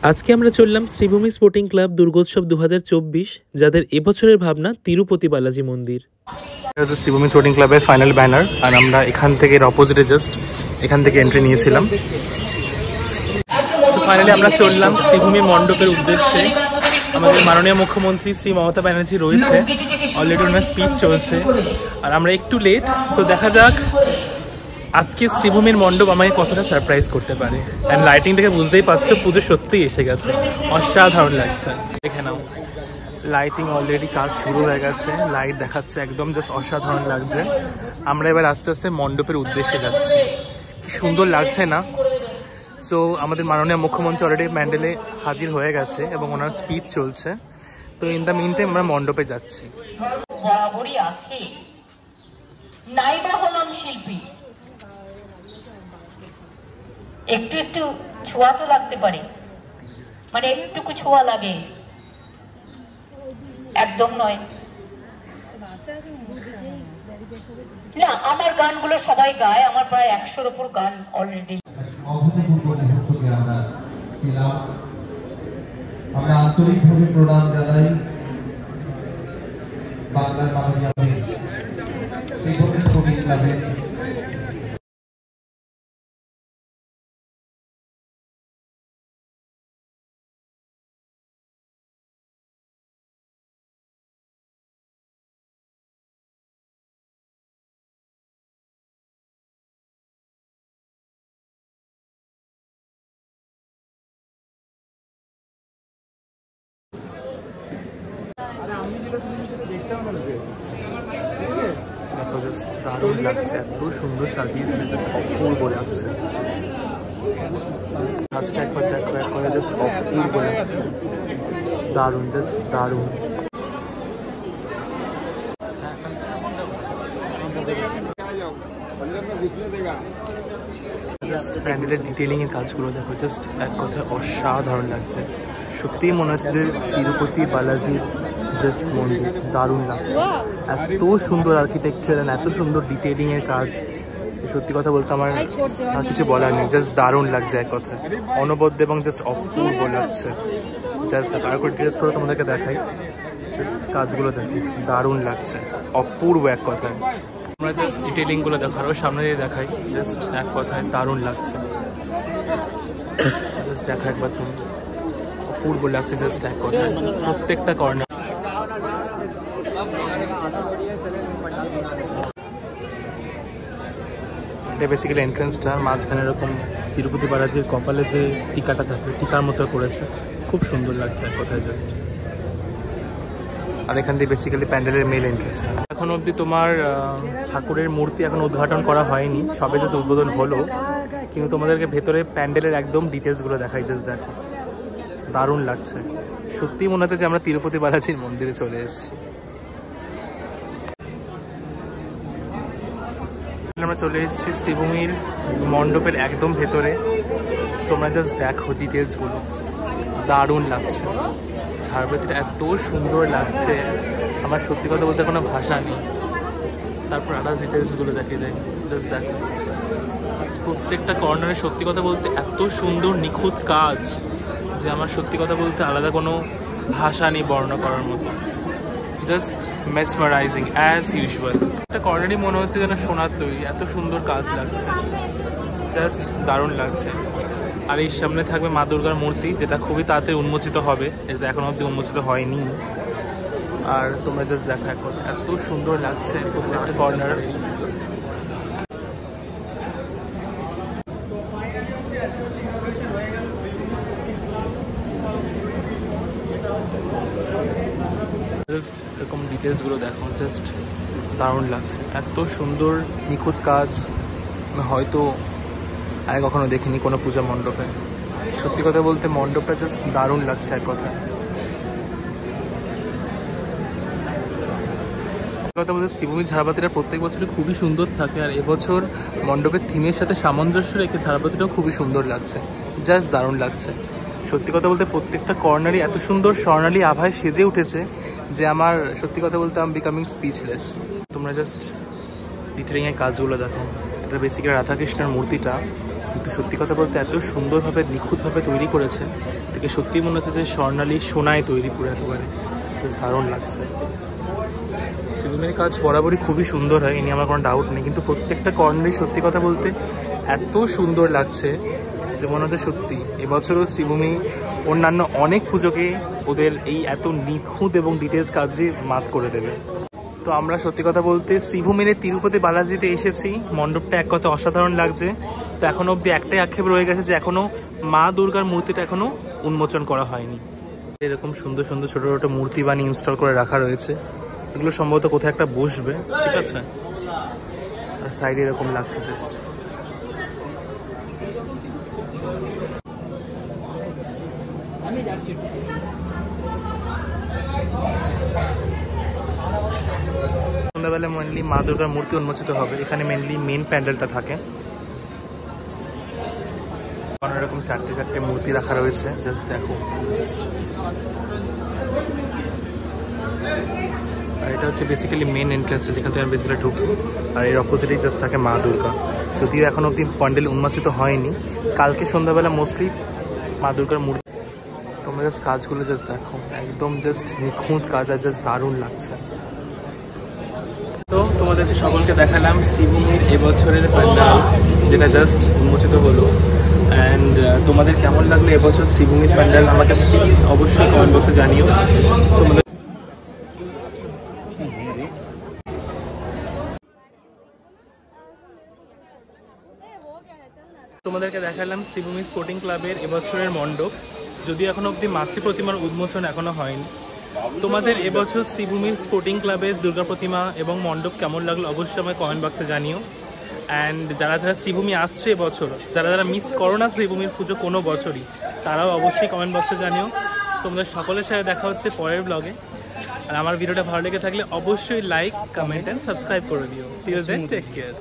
আজকে আমরা চললাম শ্রীভূমি স্পোর্টিং ক্লাব দুর্গোৎসব 2024, যাদের এবছরের ভাবনা তিরুপতি বালাজি মন্দির। শ্রীভূমি স্পোর্টিং ক্লাবের ফাইনাল ব্যানার, আর আমরা এখান থেকে অপোজিটে জাস্ট এখান থেকে এন্ট্রি নিয়েছিলাম। ফাইনালি আমরা চললাম শ্রীভূমি মণ্ডপের উদ্দেশ্যে। আমাদের মাননীয় মুখ্যমন্ত্রী শ্রী মমতা ব্যানার্জি রয়েছে, অলরেডি ওনার স্পিচ চলছে, আর আমরা একটু লেট। সো দেখা যাক আজকে শ্রীভূমির মণ্ডপ আমাকে কতটা সারপ্রাইজ করতে পারে। অ্যান্ড লাইটিং থেকে বুঝতেই পারছো পুজো সত্যিই এসে গেছে, অসাধারণ লাগছে। দেখে নাও, লাইটিং অলরেডি কাজ শুরু হয়ে গেছে, লাইট দেখাচ্ছে একদম জাস্ট অসাধারণ লাগছে। আমরা এবার আস্তে আস্তে মণ্ডপের উদ্দেশ্যে যাচ্ছি। কি সুন্দর লাগছে না? সো আমাদের মাননীয় মুখ্যমন্ত্রী অলরেডি প্যান্ডেলে হাজির হয়ে গেছে এবং ওনার স্পিচ চলছে। তো ইন দ্য মিন টাইম আমরা মণ্ডপে যাচ্ছি। বরাবরই আছে, নাইবা হলাম শিল্পী, একটু একটু ছোঁয়া তো লাগতে পারে, মানে একটুকু ছোঁয়া লাগে, একদম নয় না। আমার গানগুলো সবাই গায়, আমার প্রায় 100-র উপর গান অলরেডি। আমরা আন্তরিকভাবে প্রণাম জানাই বাংলার মাননীয় শ্রীভূমি স্পোর্টিং ক্লাবের দারুণ লাগছে, এত সুন্দর সাজিয়েছে, অপূর্ব লাগছে। কাজটা একবার দেখো, এক করে জাস্ট অপূর্ব লাগছে, দারুণ, জাস্ট দারুণ। জাস্ট প্যান্ডেলের ডিটেলিং এর কাজগুলো দেখো, জাস্ট এক কথায় অসাধারণ লাগছে। সত্যিই মনে হচ্ছে যে তিরুপতি বালাজির জাস্ট মন্দির, দারুণ লাগছে। এত সুন্দর আর্কিটেকচার আর এত সুন্দর ডিটেলিং এর কাজ, সত্যি কথা বলতে আমার আর কিছু বলার নেই, জাস্ট দারুণ লাগছে এক কথায়, অনবদ্য এবং জাস্ট অপূর্ব লাগছে। জাস্ট আর করে ডিটেলস করে তোমাদেরকে দেখাই, জাস্ট কাজগুলো দেখো, দারুণ লাগছে, অপূর্ব এক কথায়। আমরা জাস্ট ডিটেলিংগুলো দেখো, আরও সামনে দিয়ে দেখাই, জাস্ট এক কথায় দারুণ লাগছে। জাস্ট দেখা একবার তুমি, অপূর্ব লাগছে জাস্ট এক কথায়, প্রত্যেকটা কর্নার। এটা বেসিক্যালি এন্ট্রেন্সটা, মাঝখানে এরকম তিরুপতি বালাজির কপালে যে টিকাটা থাকে, টিকার মতো করেছে, খুব সুন্দর লাগছে এক কথায় জাস্ট। আর এখান দিয়ে বেসিক্যালি প্যান্ডেলের মেল এন্ট্রেন্সটা। এখন অবধি তোমার ঠাকুরের মূর্তি এখন উদ্ঘাটন করা হয়নি, সবে জাস্ট উদ্বোধন হলো, কিন্তু তোমাদেরকে ভেতরে প্যান্ডেলের একদম ডিটেলসগুলো দেখাই, জাস্ট দেখো, দারুণ লাগছে। সত্যি মনে হচ্ছে যে আমরা তিরুপতি বালাজির মন্দিরে চলে এসেছি। আমরা চলে এসেছি শ্রীভূমির মণ্ডপের একদম ভেতরে। তোমরা জাস্ট দেখো ডিটেলসগুলো, দারুণ লাগছে। ঝাড়বাতিটা এত সুন্দর লাগছে, আমার সত্যি কথা বলতে কোনো ভাষা নেই। তারপর আদার্স ডিটেলসগুলো দেখিয়ে দেয়, জাস্ট দেখো প্রত্যেকটা কর্নারে, সত্যি কথা বলতে এত সুন্দর নিখুঁত কাজ যে আমার সত্যি কথা বলতে আলাদা কোনো ভাষা নেই বর্ণনা করার মতো। Just mesmerising as usual. একটা কর্নারই মনে হচ্ছে যেন সোনার তৈরি, এত সুন্দর কাজ লাগছে, জাস্ট দারুণ লাগছে। আর এই সামনে থাকবে মা দুর্গার মূর্তি, যেটা খুবই তাড়াতাড়ি উন্মোচিত হবে, যেটা এখন অবধি উন্মোচিত হয়নি। আর তোমরা জাস্ট দেখো এখন, এত সুন্দর লাগছে প্রত্যেকটা কর্নার। জাস্ট এরকম ডিটেলসগুলো দেখো, জাস্ট দারুণ লাগছে, এত সুন্দর নিখুঁত কাজ হয়তো আগে কখনো দেখিনি কোনো পূজা মণ্ডপে। সত্যি কথা বলতে মণ্ডপটা জাস্ট দারুণ লাগছে এক কথায়। কথা বলতে শ্রীভূমি ঝাড়বাতিটা প্রত্যেক বছরই খুবই সুন্দর থাকে, আর এবছর মণ্ডপের থিমের সাথে সামঞ্জস্য রেখে ঝাড়বাতিটাও খুবই সুন্দর লাগছে, জাস্ট দারুণ লাগছে। সত্যি কথা বলতে প্রত্যেকটা কর্নারই এত সুন্দর স্বর্ণালী আভায় সেজে উঠেছে যে আমার সত্যি কথা বলতে আমি বিকামিং স্পিচলেস। তোমরা জাস্ট ডিটেলিংয়ের কাজগুলো দেখো। এটা বেসিক্যালি রাধাকৃষ্ণের মূর্তিটা, কিন্তু সত্যি কথা বলতে এত সুন্দরভাবে নিখুঁতভাবে তৈরি করেছে, থেকে সত্যি মনে হচ্ছে যে স্বর্ণালী সোনায় তৈরি পুরো একেবারে, বেশ দারুণ লাগছে। শ্রীভূমির কাজ বরাবরই খুবই সুন্দর হয়, এ নিয়ে আমার কোনো ডাউট নেই, কিন্তু প্রত্যেকটা কর্নারই সত্যি কথা বলতে এত সুন্দর লাগছে যে মনে হচ্ছে সত্যি এবছরও শ্রীভূমি অন্যান্য অনেক পুজোকে ওদের এই এত নিখুঁত এবং ডিটেলস কাজে মাত করে দেবে। তো আমরা সত্যি কথা বলতে শ্রীভূমির তিরুপতি বালাজিতে এসেছি, মণ্ডপটা এক কথা অসাধারণ লাগছে। তো এখনো অব্দি একটাই আক্ষেপ রয়ে গেছে যে এখনো মা দুর্গার মূর্তিটা এখনো উন্মোচন করা হয়নি। এরকম সুন্দর সুন্দর ছোট ছোট মূর্তি বানিয়ে ইনস্টল করে রাখা রয়েছে, এগুলো সম্ভবত কোথায় একটা বসবে, ঠিক আছে। আর সাইডে এরকম লাগছে জাস্ট। সন্ধ্যাবেলা মেনলি মা দুর্গার মূর্তি উন্মোচিত হবে, এখানে মেনলি মেন প্যান্ডেলটা থাকে। এরকম চারটে চারটে মূর্তি রাখা রয়েছে, জাস্ট দেখো। আর এটা হচ্ছে বেসিক্যালি মেন এন্ট্রান্সটা, যেখান থেকে আমি বেসিক্যালি ঢুকি। আর এর অপোজিটেই জাস্ট থাকে মা দুর্গা, যদিও এখন অব্দি প্যান্ডেল উন্মোচিত হয়নি। কালকে সন্ধ্যাবেলা মোস্টলি মা দুর্গার মূর্তি। তোমরা জাস্ট কাজগুলো জাস্ট দেখো, একদম জাস্ট নিখুঁত কাজ, আর জাস্ট দারুণ লাগছে। তো তোমাদেরকে সকলকে দেখালাম শ্রীভূমির এবছরের প্যান্ডেল, যেটা জাস্ট উন্মোচিত হলো। অ্যান্ড তোমাদের কেমন লাগলো এবছর শ্রীভূমির প্যান্ডেল আমাকে প্লিজ অবশ্যই কমেন্ট বক্সে জানিও। তোমাদেরকে দেখালাম শ্রীভূমি স্পোর্টিং ক্লাবের এবছরের মণ্ডপ, যদিও এখনো অবধি মাতৃ প্রতিমার উন্মোচন এখনো হয়নি। তোমাদের এবছর শ্রীভূমির স্পোর্টিং ক্লাবের দুর্গা প্রতিমা এবং মণ্ডপ কেমন লাগলো অবশ্যই আমায় কমেন্ট বক্সে জানিও। অ্যান্ড যারা যারা শ্রীভূমি আসছে এবছর, যারা যারা মিস করো না শ্রীভূমির পুজো কোনো বছরই, তারাও অবশ্যই কমেন্ট বক্সে জানিও। তোমাদের সকলের সাথে দেখা হচ্ছে পরের ব্লগে। আর আমার ভিডিওটা ভালো লেগে থাকলে অবশ্যই লাইক, কমেন্ট অ্যান্ড সাবস্ক্রাইব করে দিও। Till then take care.